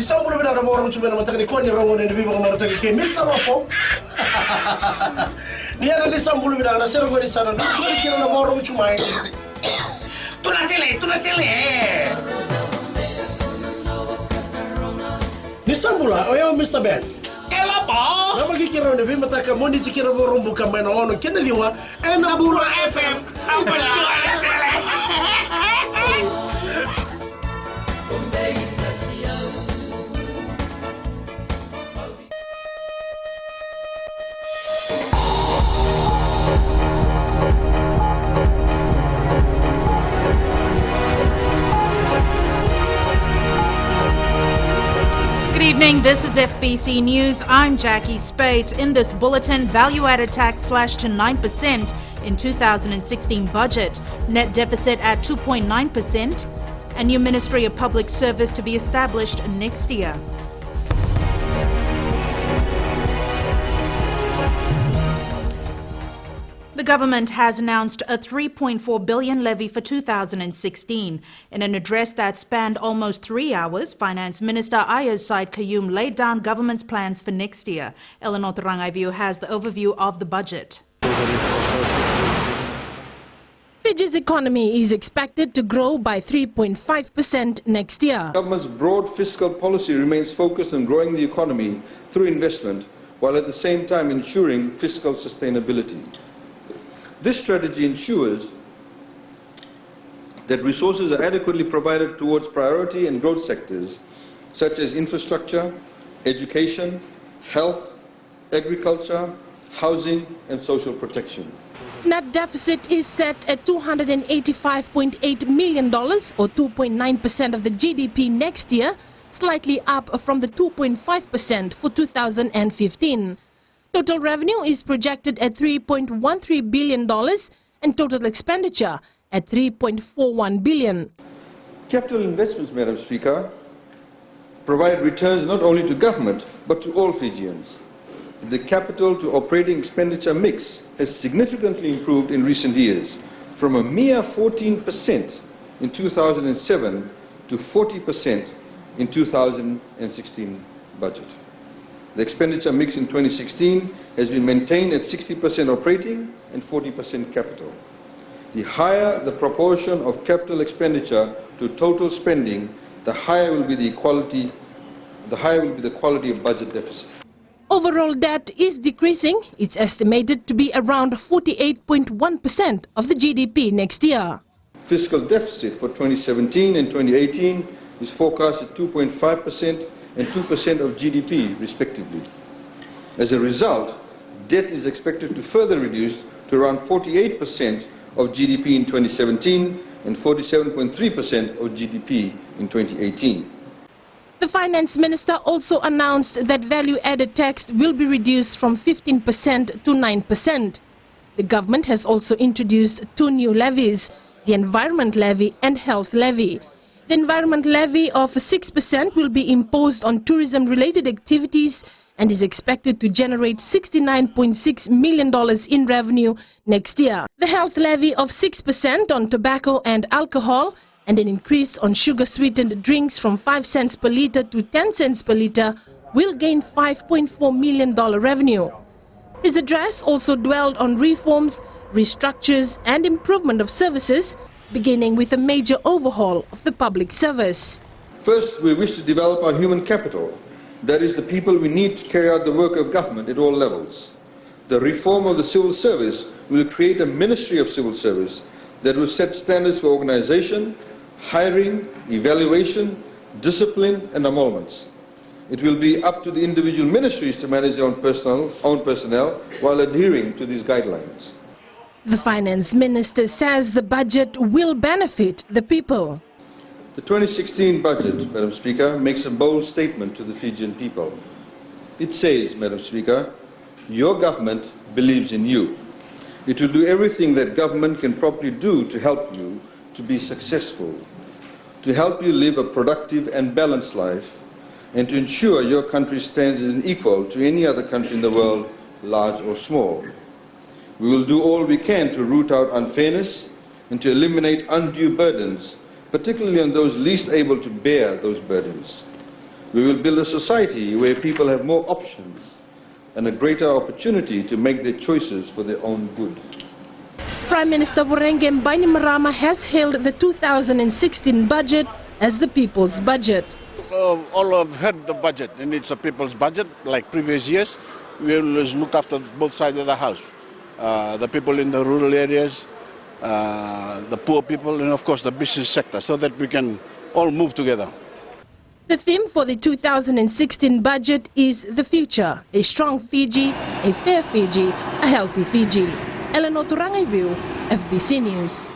Isang mula na mo rin naman tayo ni Kwan ni Ramon na bibang mga tayo kay Misa Rapo. Niya na isang mula na sir ko rin sana. Kaya kira na mo rin chumay. Ito na sila. Isang mula, o yaw Mr. Ben. Kailan po? Na magkikira na bibang mataka mo, hindi kira mo rin buka may naono. Kinadiwa, na Bula FM. Ang pala sila. Good evening, this is FBC News. I'm Jackie Spate. In this bulletin, value-added tax slashed to 9% in 2016 budget, net deficit at 2.9%, a new Ministry of Public Service to be established next year. The government has announced a 3.4 billion levy for 2016. In an address that spanned almost 3 hours, Finance Minister Ayaz Said Qayyum laid down government's plans for next year. Eleanor Rangaivu has the overview of the budget. Fiji's economy is expected to grow by 3.5% next year. The government's broad fiscal policy remains focused on growing the economy through investment, while at the same time ensuring fiscal sustainability. This strategy ensures that resources are adequately provided towards priority and growth sectors such as infrastructure, education, health, agriculture, housing and social protection. Net deficit is set at $285.8 million or 2.9% of the GDP next year, slightly up from the 2.5% for 2015. Total revenue is projected at $3.13 billion and total expenditure at $3.41 billion. Capital investments, Madam Speaker, provide returns not only to government but to all Fijians. The capital to operating expenditure mix has significantly improved in recent years, from a mere 14% in 2007 to 40% in 2016 budget. The expenditure mix in 2016 has been maintained at 60% operating and 40% capital. The higher the proportion of capital expenditure to total spending, the higher will be the quality of budget deficit. Overall debt is decreasing. It's estimated to be around 48.1% of the GDP next year. Fiscal deficit for 2017 and 2018 is forecast at 2.5% and 2% of GDP, respectively. As a result, debt is expected to further reduce to around 48% of GDP in 2017 and 47.3% of GDP in 2018. The Finance Minister also announced that value-added tax will be reduced from 15% to 9%. The government has also introduced 2 new levies, the Environment Levy and Health Levy. The Environment Levy of 6% will be imposed on tourism-related activities and is expected to generate $69.6 million in revenue next year. The Health Levy of 6% on tobacco and alcohol and an increase on sugar-sweetened drinks from 5 cents per litre to 10 cents per litre will gain $5.4 million revenue. His address also dwelled on reforms, restructures and improvement of services, beginning with a major overhaul of the public service. First, we wish to develop our human capital, that is, the people we need to carry out the work of government at all levels. The reform of the civil service will create a Ministry of Civil Service that will set standards for organization, hiring, evaluation, discipline and emoluments. It will be up to the individual ministries to manage their own personnel while adhering to these guidelines. The Finance Minister says the budget will benefit the people. The 2016 budget, Madam Speaker, makes a bold statement to the Fijian people. It says, Madam Speaker, your government believes in you. It will do everything that government can properly do to help you to be successful, to help you live a productive and balanced life, and to ensure your country stands as an equal to any other country in the world, large or small. We will do all we can to root out unfairness and to eliminate undue burdens, particularly on those least able to bear those burdens. We will build a society where people have more options and a greater opportunity to make their choices for their own good. Prime Minister Vorenge Bainimarama has hailed the 2016 budget as the people's budget. All have heard the budget, and it's a people's budget. Like previous years, we always look after both sides of the house. The people in the rural areas, the poor people, and of course the business sector, so that we can all move together. The theme for the 2016 budget is the future, a strong Fiji, a fair Fiji, a healthy Fiji. Eleanor Turangaiwiu, FBC News.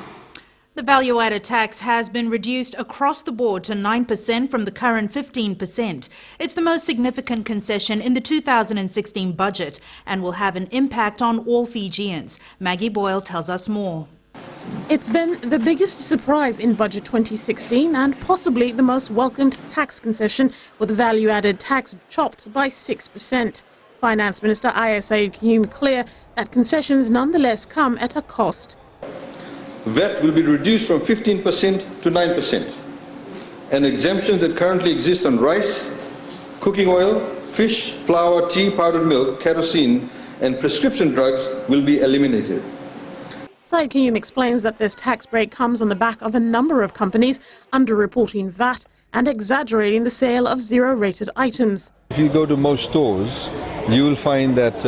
The value-added tax has been reduced across the board to 9% from the current 15%. It's the most significant concession in the 2016 budget and will have an impact on all Fijians. Maggie Boyle tells us more. It's been the biggest surprise in Budget 2016 and possibly the most welcomed tax concession, with the value-added tax chopped by 6%. Finance Minister Isa Kiyum clear that concessions nonetheless come at a cost. VAT will be reduced from 15% to 9%, and exemptions that currently exist on rice, cooking oil, fish, flour, tea, powdered milk, kerosene and prescription drugs will be eliminated. Syed Kiyum explains that this tax break comes on the back of a number of companies underreporting VAT and exaggerating the sale of zero-rated items. If you go to most stores, you will find that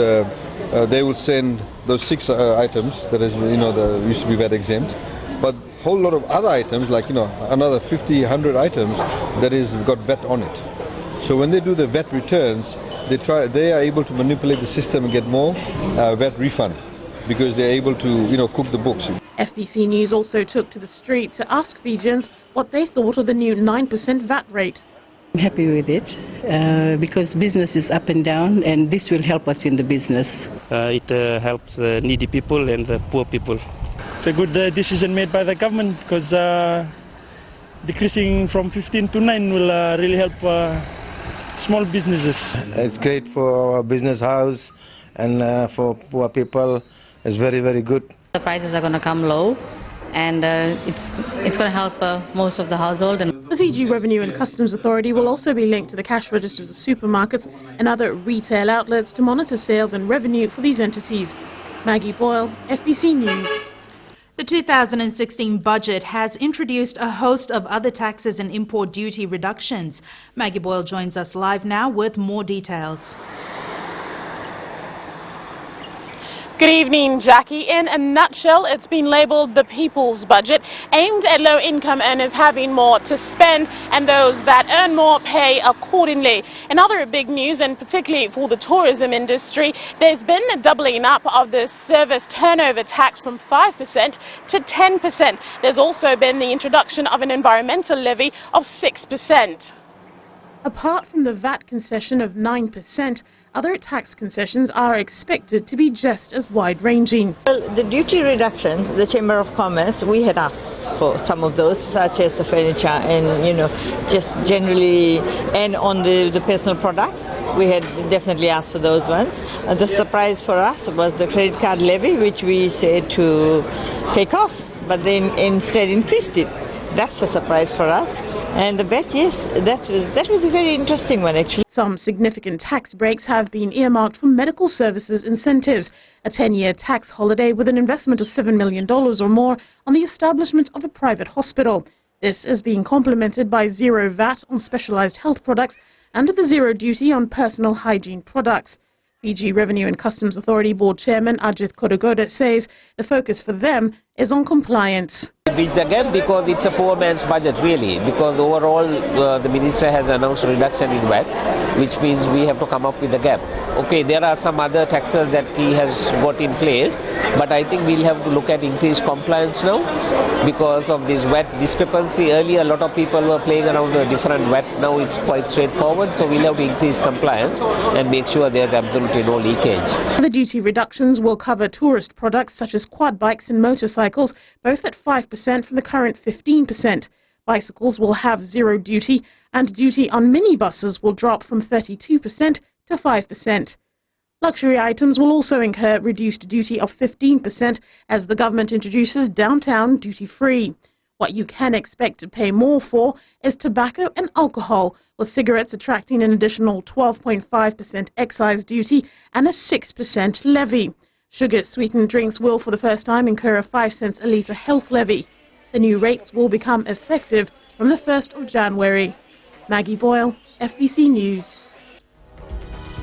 they will send those 6 items that is, the used to be VAT exempt, but a whole lot of other items, like another 50, 100 items that is got VAT on it. So when they do the VAT returns, they are able to manipulate the system and get more VAT refund, because they're able to cook the books. FBC News also took to the street to ask Fijians what they thought of the new 9% VAT rate. I'm happy with it because business is up and down, and this will help us in the business. It helps needy people and the poor people. It's a good decision made by the government, because decreasing from 15 to 9 will really help small businesses. It's great for our business house and for poor people. It's very, very good. The prices are going to come low, and it's going to help most of the household. The Fiji Revenue and Customs Authority will also be linked to the cash registers of supermarkets and other retail outlets to monitor sales and revenue for these entities. Maggie Boyle, FBC News. The 2016 budget has introduced a host of other taxes and import duty reductions. Maggie Boyle joins us live now with more details. Good evening, Jackie. In a nutshell, it's been labelled the people's budget, aimed at low-income earners having more to spend and those that earn more pay accordingly. In other big news, and particularly for the tourism industry, there's been a doubling up of the service turnover tax from 5% to 10%. There's also been the introduction of an environmental levy of 6%. Apart from the VAT concession of 9%, other tax concessions are expected to be just as wide-ranging. Well, the duty reductions, the Chamber of Commerce, we had asked for some of those, such as the furniture and, just generally, and on the personal products. We had definitely asked for those ones. The surprise for us was the credit card levy, which we said to take off, but then instead increased it. That's a surprise for us. And the VAT, yes, that was a very interesting one, actually. Some significant tax breaks have been earmarked for medical services incentives, a 10-year tax holiday with an investment of $7 million or more on the establishment of a private hospital. This is being complemented by zero VAT on specialised health products and the zero duty on personal hygiene products. Fiji Revenue and Customs Authority Board Chairman Ajith Kodagoda says the focus for them is on compliance. Bridge the gap because it's a poor man's budget, really, because overall the minister has announced a reduction in VAT, which means we have to come up with a gap. Okay, there are some other taxes that he has got in place, but I think we'll have to look at increased compliance now because of this VAT discrepancy. Earlier, a lot of people were playing around with different VAT. Now it's quite straightforward, so we'll have to increase compliance and make sure there's absolutely no leakage. The duty reductions will cover tourist products such as quad bikes and motorcycles, both at 5% from the current 15%. Bicycles will have zero duty, and duty on minibuses will drop from 32% to 5%. Luxury items will also incur reduced duty of 15% as the government introduces downtown duty-free. What you can expect to pay more for is tobacco and alcohol, with cigarettes attracting an additional 12.5% excise duty and a 6% levy. Sugar-sweetened drinks will, for the first time, incur a 5 cents a litre health levy. The new rates will become effective from the 1st of January. Maggie Boyle, FBC News.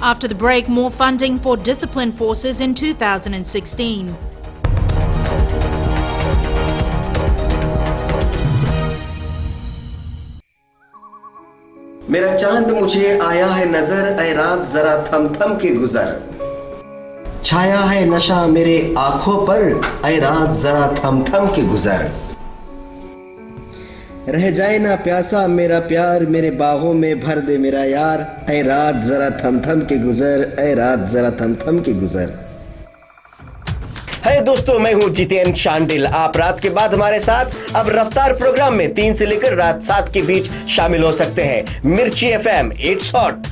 After the break, more funding for discipline forces in 2016. मेरा चांद मुझे आया है नजर, ऐ रात जरा थम थम के गुजर। छाया है नशा मेरे आंखों पर, ऐ रात जरा थम थम के गुजर। रह जाए ना प्यासा मेरा प्यार, मेरे बाहों में भर दे मेरा यार, ऐ रात जरा थम थम के गुजर, ऐ रात जरा थम थम के गुजर। है दोस्तों, मैं हूं जितेन शांडिल। आप रात के बाद हमारे साथ अब रफ्तार प्रोग्राम में 3 से लेकर रात 7 के बीच शामिल हो सकते हैं। मिर्ची FM, it's hot.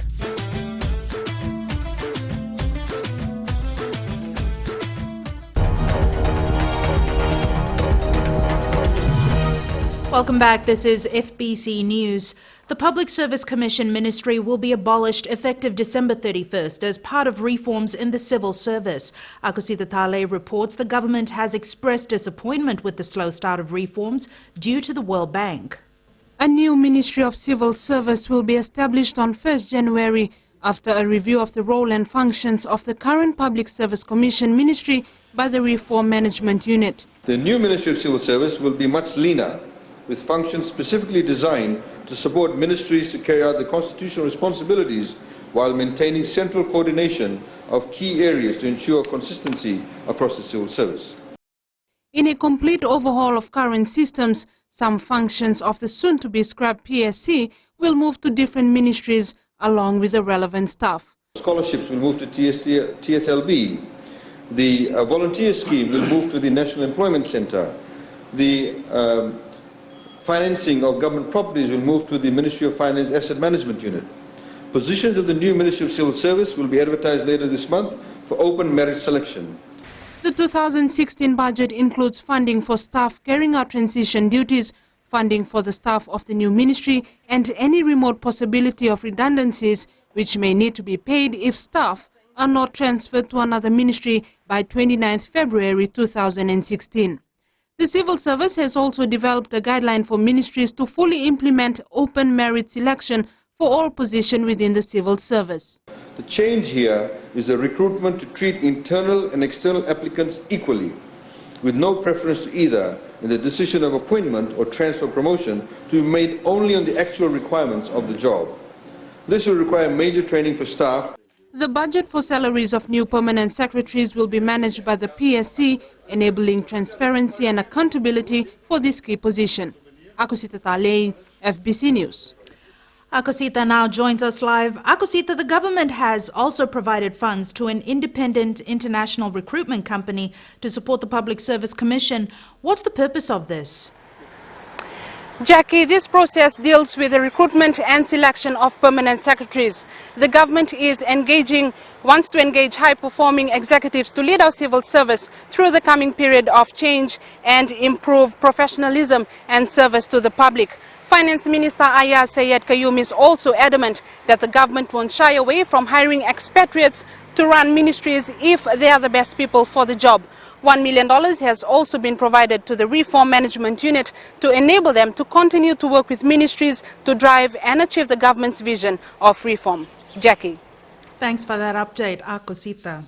Welcome back. This is FBC News. The Public Service Commission Ministry will be abolished effective December 31st as part of reforms in the civil service. Akosita Tale reports the government has expressed disappointment with the slow start of reforms due to the World Bank. A new Ministry of Civil Service will be established on 1st January after a review of the role and functions of the current Public Service Commission Ministry by the Reform Management Unit. The new Ministry of Civil Service will be much leaner, with functions specifically designed to support ministries to carry out the constitutional responsibilities while maintaining central coordination of key areas to ensure consistency across the civil service. In a complete overhaul of current systems, some functions of the soon-to-be scrapped PSC will move to different ministries along with the relevant staff. Scholarships will move to TSLB. The volunteer scheme will move to the National Employment Centre. The financing of government properties will move to the Ministry of Finance Asset Management Unit. Positions of the new Ministry of Civil Service will be advertised later this month for open merit selection. The 2016 budget includes funding for staff carrying out transition duties, funding for the staff of the new ministry, and any remote possibility of redundancies which may need to be paid if staff are not transferred to another ministry by 29th February 2016. The Civil Service has also developed a guideline for ministries to fully implement open merit selection for all positions within the Civil Service. The change here is the recruitment to treat internal and external applicants equally, with no preference to either in the decision of appointment or transfer promotion to be made only on the actual requirements of the job. This will require major training for staff. The budget for salaries of new permanent secretaries will be managed by the PSC, enabling transparency and accountability for this key position. Akosita Tale, FBC News. Akosita now joins us live. Akosita, the government has also provided funds to an independent international recruitment company to support the Public Service Commission. What's the purpose of this? Jackie, this process deals with the recruitment and selection of permanent secretaries. The government wants to engage high-performing executives to lead our civil service through the coming period of change and improve professionalism and service to the public. Finance Minister Ayaz Sayed Qayyum is also adamant that the government won't shy away from hiring expatriates to run ministries if they are the best people for the job. $1 million has also been provided to the Reform Management Unit to enable them to continue to work with ministries to drive and achieve the government's vision of reform. Jackie. Thanks for that update, Akosita.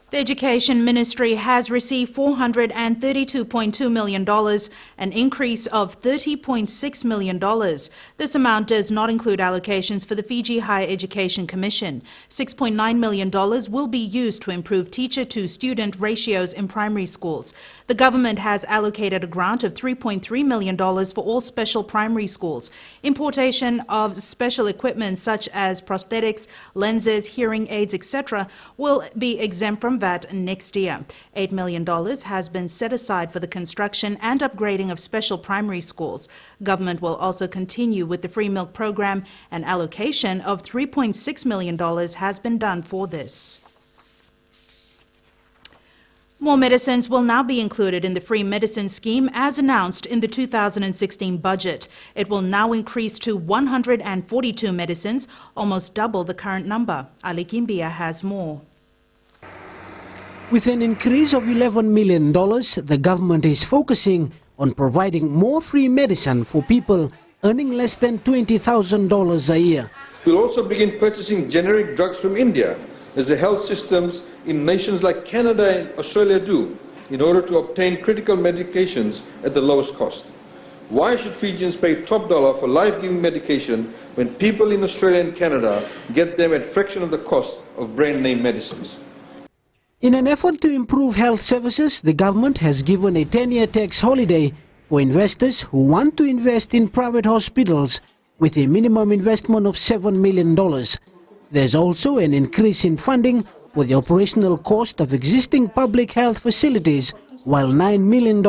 The Education Ministry has received $432.2 million, an increase of $30.6 million. This amount does not include allocations for the Fiji Higher Education Commission. $6.9 million will be used to improve teacher-to-student ratios in primary schools. The government has allocated a grant of $3.3 million for all special primary schools. Importation of special equipment such as prosthetics, lenses, hearing aids, etc. will be exempt from VAT next year. $8 million has been set aside for the construction and upgrading of special primary schools. Government will also continue with the free milk program. An allocation of $3.6 million has been done for this. More medicines will now be included in the free medicine scheme as announced in the 2016 budget. It will now increase to 142 medicines, almost double the current number. Ali Kimbia has more. With an increase of $11 million, the government is focusing on providing more free medicine for people earning less than $20,000 a year. We'll also begin purchasing generic drugs from India, as the health systems in nations like Canada and Australia do, in order to obtain critical medications at the lowest cost. Why should Fijians pay top dollar for life-giving medication when people in Australia and Canada get them at a fraction of the cost of brand-name medicines? In an effort to improve health services, the government has given a 10-year tax holiday for investors who want to invest in private hospitals with a minimum investment of $7 million. There's also an increase in funding for the operational cost of existing public health facilities, while $9 million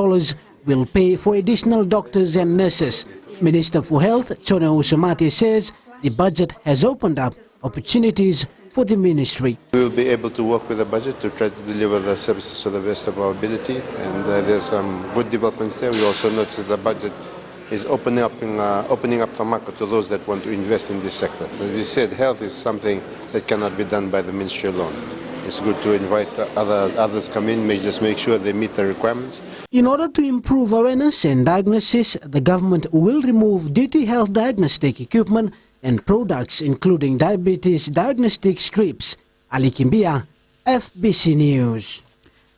will pay for additional doctors and nurses. Minister for Health, Chone Usumati, says the budget has opened up opportunities for the ministry. We will be able to work with the budget to try to deliver the services to the best of our ability, and there's some good developments there. We also notice that the budget is opening up the market to those that want to invest in this sector. As we said, health is something that cannot be done by the ministry alone. It's good to invite others come in, just make sure they meet the requirements. In order to improve awareness and diagnosis, the government will remove duty health diagnostic equipment and products including diabetes diagnostic strips. Ali Kimbia, FBC News.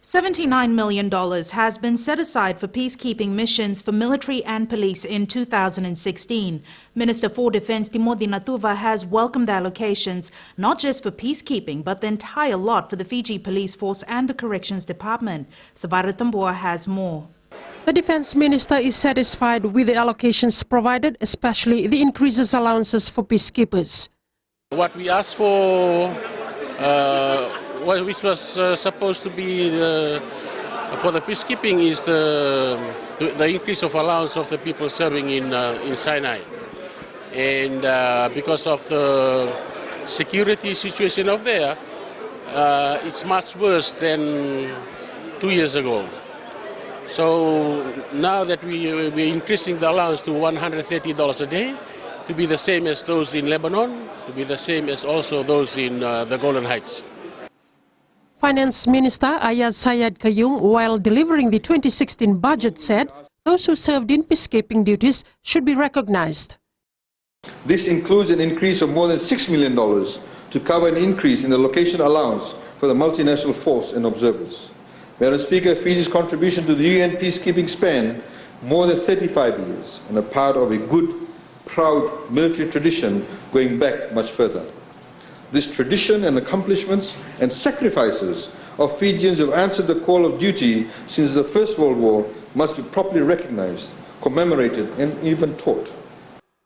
$79 million has been set aside for peacekeeping missions for military and police in 2016. Minister for Defence Timothy Natuva has welcomed the allocations, not just for peacekeeping, but the entire lot for the Fiji Police Force and the Corrections Department. Savara Tambua has more. The Defence Minister is satisfied with the allocations provided, especially the increases allowances for peacekeepers. What we asked for, which was supposed to be for the peacekeeping, is the increase of allowance of the people serving in Sinai. And because of the security situation of there, it's much worse than 2 years ago. So now that we're increasing the allowance to $130 a day, to be the same as those in Lebanon, to be the same as also those in the Golan Heights. Finance Minister Ayaz Sayed Kayum, while delivering the 2016 budget, said those who served in peacekeeping duties should be recognized. This includes an increase of more than $6 million to cover an increase in the location allowance for the multinational force and observers. Madam Speaker, Fiji's contribution to the UN peacekeeping span more than 35 years and a part of a good, proud military tradition going back much further. This tradition and accomplishments and sacrifices of Fijians who have answered the call of duty since the First World War must be properly recognized, commemorated and even taught.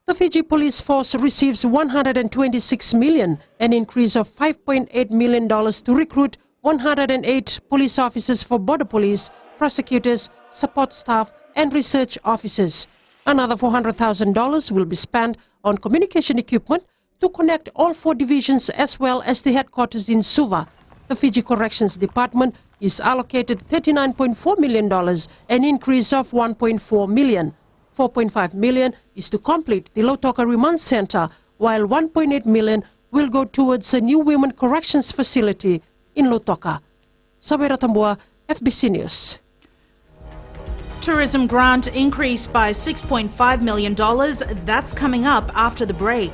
The Fiji Police Force receives $126 million, an increase of $5.8 million to recruit 108 police officers for border police, prosecutors, support staff and research officers. Another $400,000 will be spent on communication equipment to connect all 4 divisions as well as the headquarters in Suva. The Fiji Corrections Department is allocated $39.4 million, an increase of $1.4 million. $4.5 million is to complete the Lautoka Remand Center, while $1.8 million will go towards a new women corrections facility in Lautoka. Sabera Tambua, FBC News. Tourism grant increased by $6.5 million. That's coming up after the break.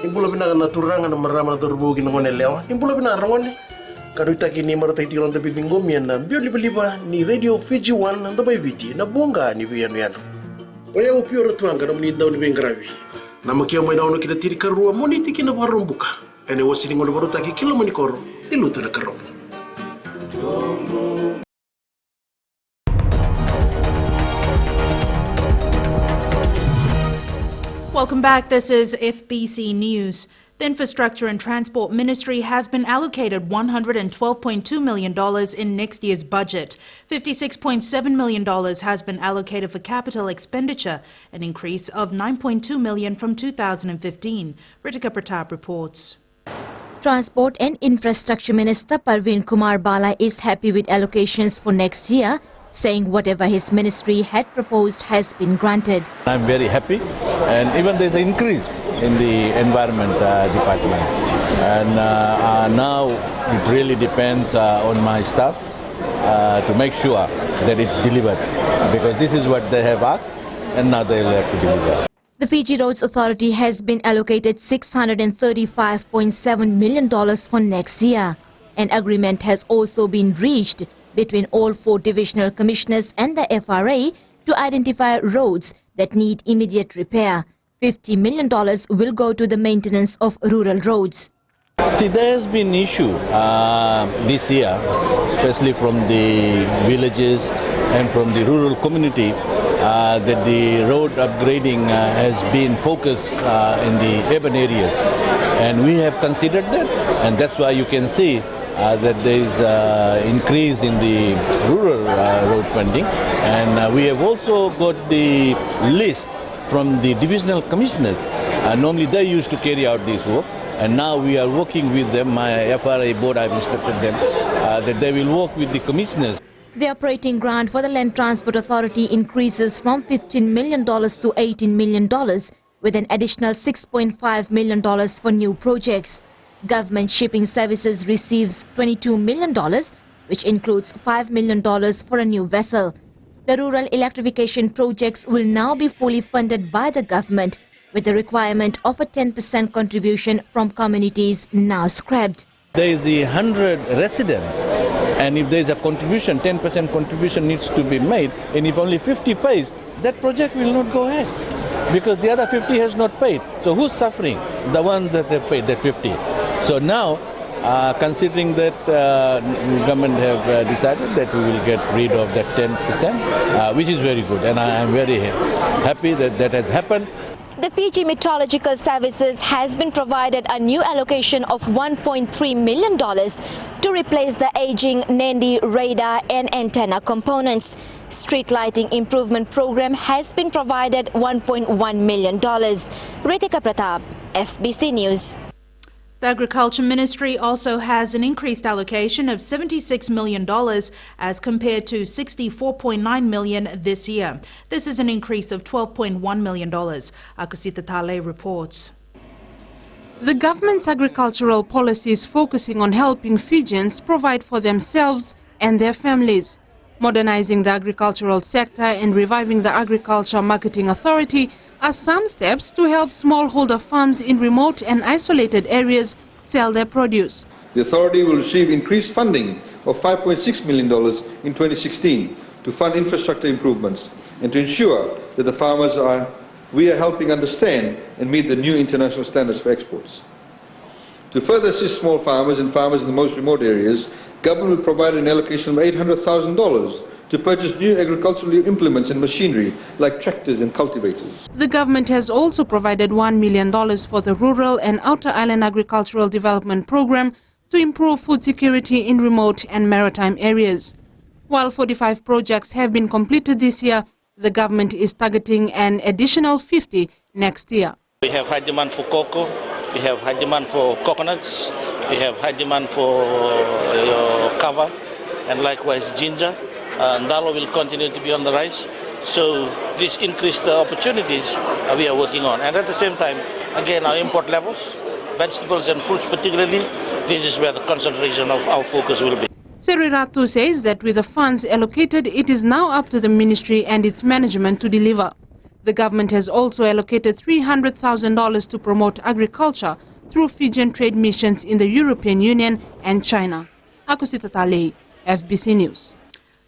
Imbula bina na turanga na marama na turbugi na ngone lewa. Imbula bina rangone. Kanu itaki ni marata itiron tabi bingomi na bio liba ni Radio Fiji 1 na tabay biti na bunga ni biyanu yanu. Oya upio ratuanga na muni daw ni bengravi. Na makia mo na kita tiri karua mo ni tiki na barumbuka. Ene wasini ngone barutaki kilo mani koro iluto na karomo. Welcome back. This is FBC News. The Infrastructure and Transport Ministry has been allocated $112.2 million in next year's budget. $56.7 million has been allocated for capital expenditure, an increase of $9.2 million from 2015. Ritika Pratap reports. Transport and Infrastructure Minister Parveen Kumar Bala is happy with allocations for next year, saying whatever his ministry had proposed has been granted. I'm very happy, and even there's an increase in the environment department. And now it really depends on my staff to make sure that it's delivered, because this is what they have asked, and now they'll have to deliver. The Fiji Roads Authority has been allocated $635.7 million for next year. An agreement has also been reached between all 4 divisional commissioners and the FRA to identify roads that need immediate repair. $50 million will go to the maintenance of rural roads. See, there has been issue this year, especially from the villages and from the rural community, that the road upgrading has been focused in the urban areas. And we have considered that, and that's why you can see that there is increase in the rural road funding. And we have also got the list from the divisional commissioners. Normally they used to carry out these works, and now we are working with them. My FRA board, I've instructed them that they will work with the commissioners. The operating grant for the Land Transport Authority increases from $15 million to $18 million, with an additional $6.5 million for new projects. Government Shipping Services receives $22 million, which includes $5 million for a new vessel. The rural electrification projects will now be fully funded by the government, with the requirement of a 10% contribution from communities now scrapped. There is 100 residents, and if there is a contribution, 10% contribution needs to be made, and if only 50 pays, that project will not go ahead, because the other 50 has not paid. So who's suffering? The ones that have paid, that 50. So now, considering that government have decided that we will get rid of that 10%, which is very good, and I am very happy that that has happened. The Fiji Meteorological Services has been provided a new allocation of $1.3 million to replace the aging Nandi radar and antenna components. Street lighting improvement program has been provided $1.1 million. Ritika Pratap, FBC News. The Agriculture Ministry also has an increased allocation of $76 million as compared to $64.9 million this year. This is an increase of $12.1 million. Akusita Tale reports. The government's agricultural policy is focusing on helping Fijians provide for themselves and their families. Modernizing the agricultural sector and reviving the Agriculture Marketing Authority are some steps to help smallholder farms in remote and isolated areas sell their produce. The authority will receive increased funding of $5.6 million in 2016 to fund infrastructure improvements and to ensure that the farmers we are helping understand and meet the new international standards for exports. To further assist small farmers and farmers in the most remote areas, government will provide an allocation of $800,000 to purchase new agricultural implements and machinery like tractors and cultivators. The government has also provided $1 million for the Rural and Outer Island Agricultural Development Program to improve food security in remote and maritime areas. While 45 projects have been completed this year, the government is targeting an additional 50 next year. We have high demand for cocoa, we have high demand for coconuts, we have high demand for kava, and likewise ginger. Ndalo will continue to be on the rise. So this increased opportunities we are working on. And at the same time, again, our import levels, vegetables and fruits particularly, this is where the concentration of our focus will be. Seriratu says that with the funds allocated, it is now up to the ministry and its management to deliver. The government has also allocated $300,000 to promote agriculture through Fijian trade missions in the European Union and China. Akusita Tale, FBC News.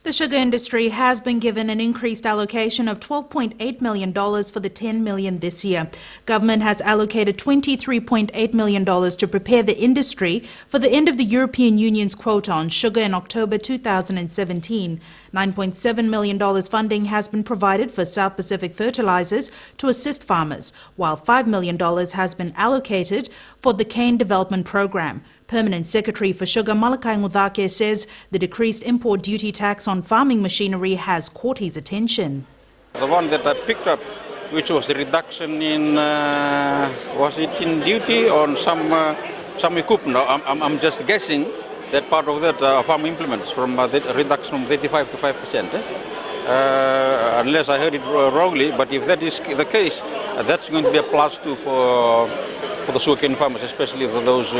The sugar industry has been given an increased allocation of $12.8 million for the $10 million this year. Government has allocated $23.8 million to prepare the industry for the end of the European Union's quota on sugar in October 2017. $9.7 million funding has been provided for South Pacific Fertilizers to assist farmers, while $5 million has been allocated for the cane development program. Permanent Secretary for Sugar Malakai Ngudake says the decreased import duty tax on farming machinery has caught his attention. The one that I picked up, which was the reduction in, was it in duty on some equipment? I'm just guessing that part of that farm implements from the reduction from 35 to 5%. Unless I heard it wrongly, but if that is the case, that's going to be a plus too for the sugarcane farmers, especially for those who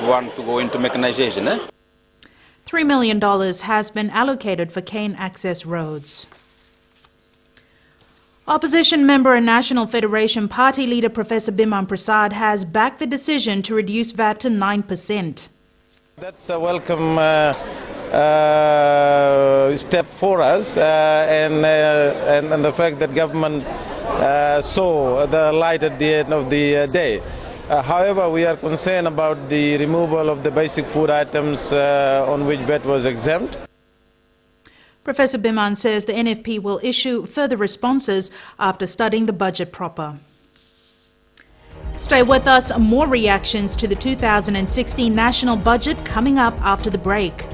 want to go into mechanization. $3 million has been allocated for cane access roads. Opposition member and National Federation Party leader Professor Biman Prasad has backed the decision to reduce VAT to 9%. That's a welcome step for us, and the fact that government saw the light at the end of the day. However, we are concerned about the removal of the basic food items on which VAT was exempt. Professor Biman says the NFP will issue further responses after studying the budget proper. Stay with us. More reactions to the 2016 national budget coming up after the break.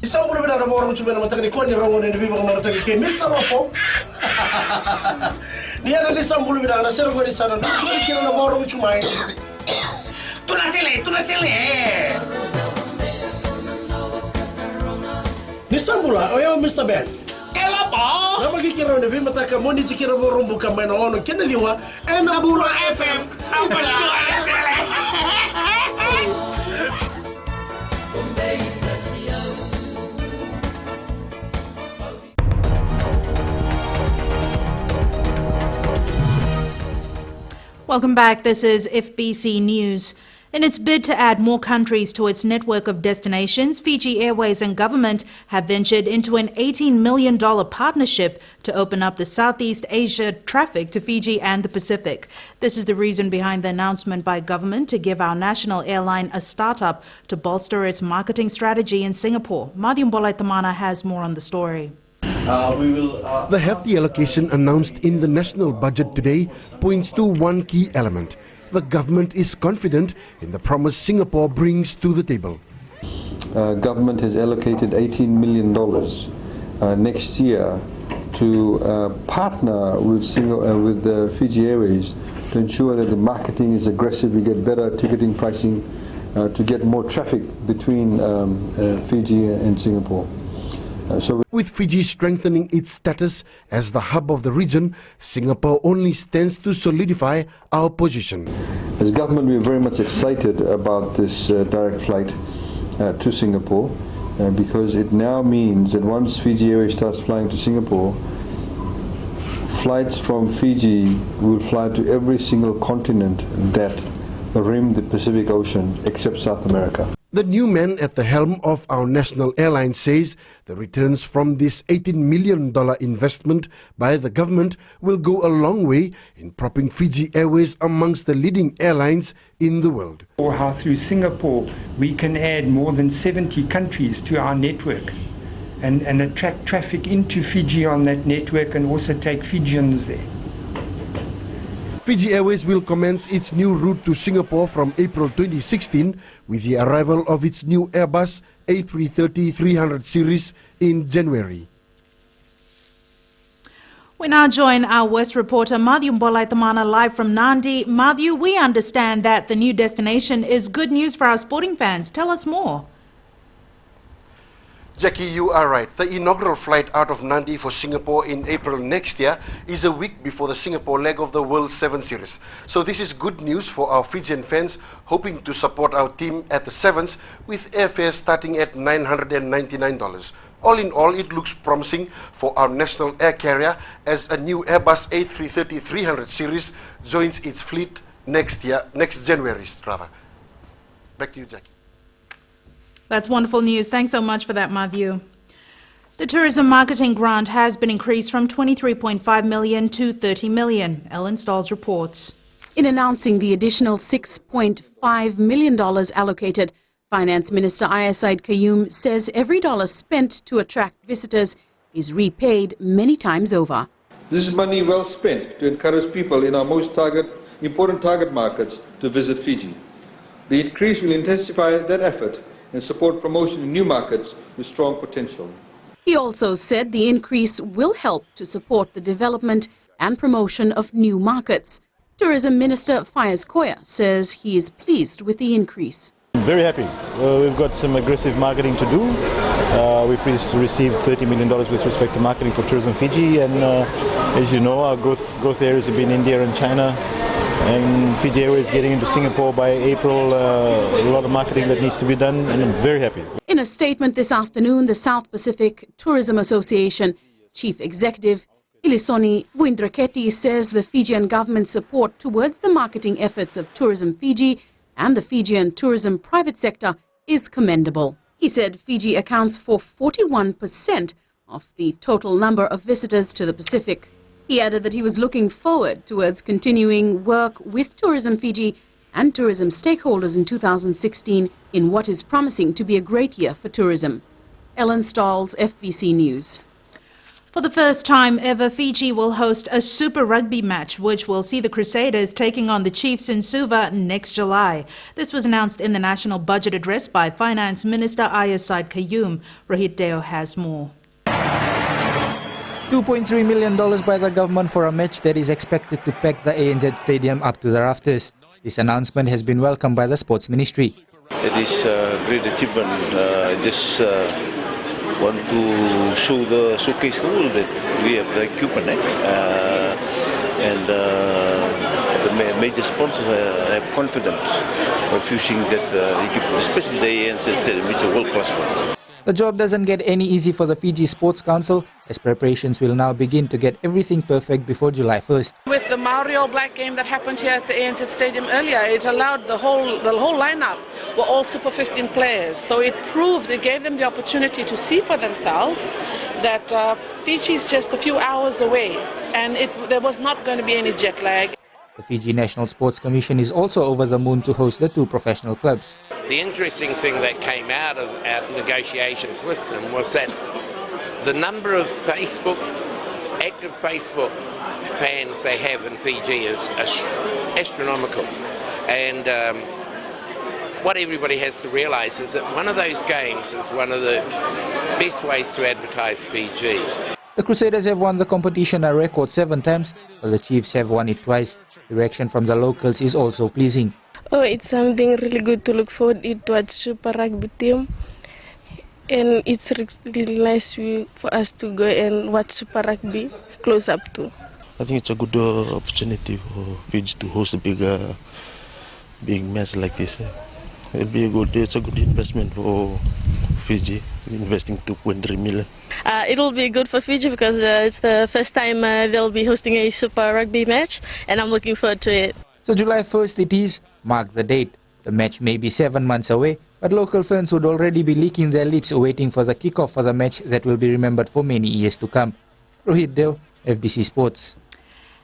Isang mula na mo orang cuma matang ni kuan ni rawon ni bibang matang ke misa apa? Ni ada di isang mula na sero ko di sana. Cuma kira na mo orang cuma. Tu na sile. Ni isang mula, oyo Mr. Ben. Kela pa? Na magkikira ni bibang matang mo ni cikira mo orang bukan main ono. Kena liwa, na bula FM. Apa tu sile? Welcome back. This is FBC News. In its bid to add more countries to its network of destinations, Fiji Airways and government have ventured into an $18 million partnership to open up the Southeast Asia traffic to Fiji and the Pacific. This is the reason behind the announcement by government to give our national airline a startup to bolster its marketing strategy in Singapore. Madhyam Bolaitamana has more on the story. The hefty allocation announced in the national budget today points to one key element. The government is confident in the promise Singapore brings to the table. Government has allocated $18 million next year to partner with Fiji Airways to ensure that the marketing is aggressive, we get better ticketing pricing, to get more traffic between Fiji and Singapore. With Fiji strengthening its status as the hub of the region, Singapore only stands to solidify our position. As government, we are very much excited about this direct flight to Singapore because it now means that once Fiji Airways starts flying to Singapore, flights from Fiji will fly to every single continent that rim the Pacific Ocean except South America. The new man at the helm of our national airline says the returns from this $18 million investment by the government will go a long way in propping Fiji Airways amongst the leading airlines in the world. Or how through Singapore we can add more than 70 countries to our network and attract traffic into Fiji on that network and also take Fijians there. Fiji Airways will commence its new route to Singapore from April 2016 with the arrival of its new Airbus A330-300 series in January. We now join our West reporter Madhyam Bolaitamana live from Nandi. Madhu, we understand that the new destination is good news for our sporting fans. Tell us more. Jackie, you are right. The inaugural flight out of Nandi for Singapore in April next year is a week before the Singapore leg of the World 7 Series. So this is good news for our Fijian fans hoping to support our team at the Sevens with airfares starting at $999. All in all, it looks promising for our national air carrier as a new Airbus A330-300 series joins its fleet next January rather. Back to you, Jackie. That's wonderful news. Thanks so much for that, Matthew. The tourism marketing grant has been increased from 23.5 million to 30 million. Ellen Stahls reports. In announcing the additional $6.5 million allocated, Finance Minister Ayasaid Qayyum says every dollar spent to attract visitors is repaid many times over. This is money well spent to encourage people in our most important target markets to visit Fiji. The increase will intensify that effort and support promotion in new markets with strong potential. He also said the increase will help to support the development and promotion of new markets. Tourism Minister Faiz Koya says he is pleased with the increase. Very happy. We've got some aggressive marketing to do. We've received $30 million with respect to marketing for Tourism Fiji, and as you know, our growth areas have been India and China, and Fiji Airways is getting into Singapore by April. A lot of marketing that needs to be done, and I'm very happy. In a statement this afternoon, the South Pacific Tourism Association Chief Executive Ilisoni Vuindraketi says the Fijian government's support towards the marketing efforts of Tourism Fiji and the Fijian tourism private sector is commendable. He said Fiji accounts for 41% of the total number of visitors to the Pacific. He added that he was looking forward towards continuing work with Tourism Fiji and tourism stakeholders in 2016 in what is promising to be a great year for tourism. Ellen Stahls, FBC News. For the first time ever, Fiji will host a Super Rugby match, which will see the Crusaders taking on the Chiefs in Suva next July. This was announced in the National Budget Address by Finance Minister Ayasaid Qayyum. Rohit Deo has more. $2.3 million by the government for a match that is expected to pack the ANZ Stadium up to the rafters. This announcement has been welcomed by the Sports Ministry. It is a great achievement. Want to showcase the world that we have the equipment, and the major sponsors have confidence of using that equipment, especially the ANZ Stadium, which is a world-class one. The job doesn't get any easy for the Fiji Sports Council, as preparations will now begin to get everything perfect before July 1st. With the Maori All Black game that happened here at the ANZ Stadium earlier, it allowed the whole lineup were all Super 15 players. So it gave them the opportunity to see for themselves that Fiji is just a few hours away, and there was not going to be any jet lag. The Fiji National Sports Commission is also over the moon to host the two professional clubs. The interesting thing that came out of our negotiations with them was that the number of active Facebook fans they have in Fiji is astronomical. And what everybody has to realise is that one of those games is one of the best ways to advertise Fiji. The Crusaders have won the competition a record 7 times, while the Chiefs have won it twice. The reaction from the locals is also pleasing. Oh, it's something really good to look forward to watch Super Rugby team. And it's really nice for us to go and watch Super Rugby close up too. I think it's a good opportunity for Fiji to host a big match like this. It's a good investment for Fiji, investing $2.3 million. It'll be good for Fiji because it's the first time they'll be hosting a Super Rugby match, and I'm looking forward to it. So July 1st it is. Mark the date. The match may be 7 months away, but local fans would already be licking their lips waiting for the kickoff for the match that will be remembered for many years to come. Rohit Deo, FBC Sports.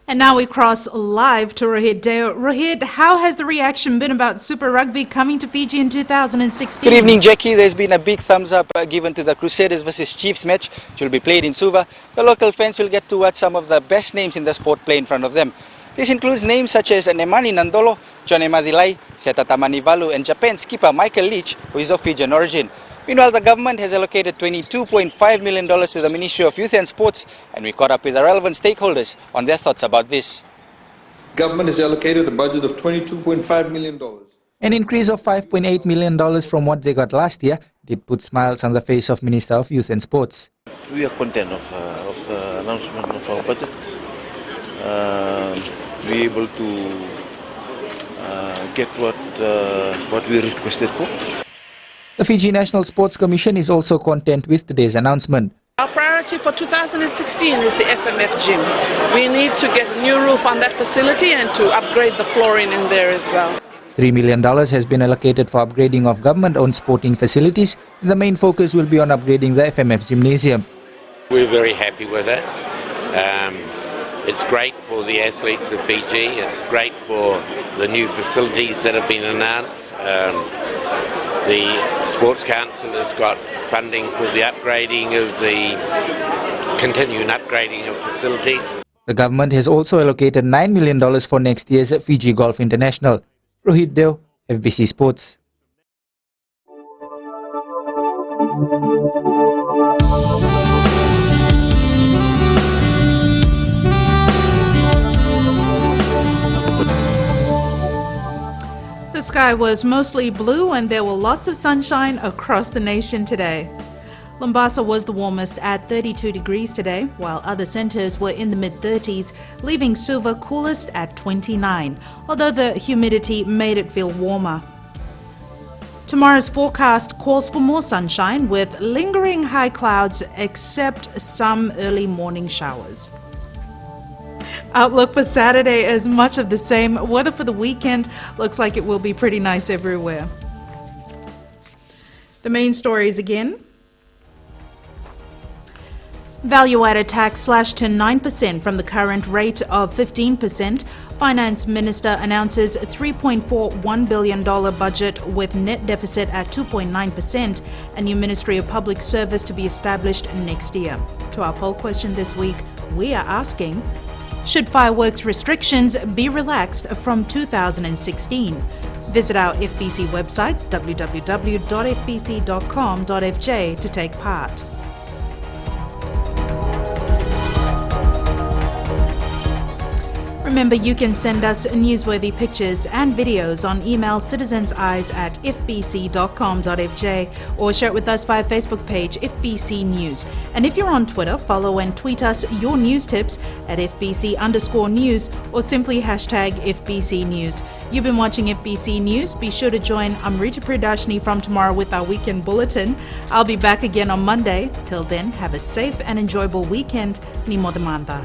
And now we cross live to Rohit Deo. Rohit, how has the reaction been about Super Rugby coming to Fiji in 2016? Good evening, Jackie. There's been a big thumbs up given to the Crusaders versus Chiefs match, which will be played in Suva. The local fans will get to watch some of the best names in the sport play in front of them. This includes names such as Nemani Nandolo, John Emadilai, Seta Tamanivalu, and Japan skipper Michael Leach, who is of Fijian origin. Meanwhile, the government has allocated $22.5 million to the Ministry of Youth and Sports, and we caught up with the relevant stakeholders on their thoughts about this. Government has allocated a budget of $22.5 million. An increase of $5.8 million from what they got last year did put smiles on the face of Minister of Youth and Sports. We are content of the announcement of our budget. Be able to get what we requested for. The Fiji National Sports Commission is also content with today's announcement. Our priority for 2016 is the FMF gym. We need to get a new roof on that facility and to upgrade the flooring in there as well. $3 million has been allocated for upgrading of government-owned sporting facilities. The main focus will be on upgrading the FMF gymnasium. We're very happy with it. It's great for the athletes of Fiji. It's great for the new facilities that have been announced. The Sports Council has got funding for the continuing upgrading of facilities. The government has also allocated $9 million for next year's Fiji Golf International. Rohit Deo, FBC Sports. The sky was mostly blue and there were lots of sunshine across the nation today. Mombasa was the warmest at 32 degrees today, while other centres were in the mid-30s, leaving Suva coolest at 29, although the humidity made it feel warmer. Tomorrow's forecast calls for more sunshine with lingering high clouds except some early morning showers. Outlook for Saturday is much of the same. Weather for the weekend looks like it will be pretty nice everywhere. The main stories again. Value-added tax slashed to 9% from the current rate of 15%. Finance Minister announces $3.41 billion budget with net deficit at 2.9%. A new Ministry of Public Service to be established next year. To our poll question this week, we are asking, should fireworks restrictions be relaxed from 2016? Visit our FBC website, www.fbc.com.fj, to take part. Remember, you can send us newsworthy pictures and videos on email citizenseyes@fbc.com.fj or share it with us via Facebook page FBC News. And if you're on Twitter, follow and tweet us your news tips at FBC_news or simply hashtag FBC News. You've been watching FBC News. Be sure to join Amrita Pradashni from tomorrow with our weekend bulletin. I'll be back again on Monday. Till then, have a safe and enjoyable weekend. Ni Modamanda.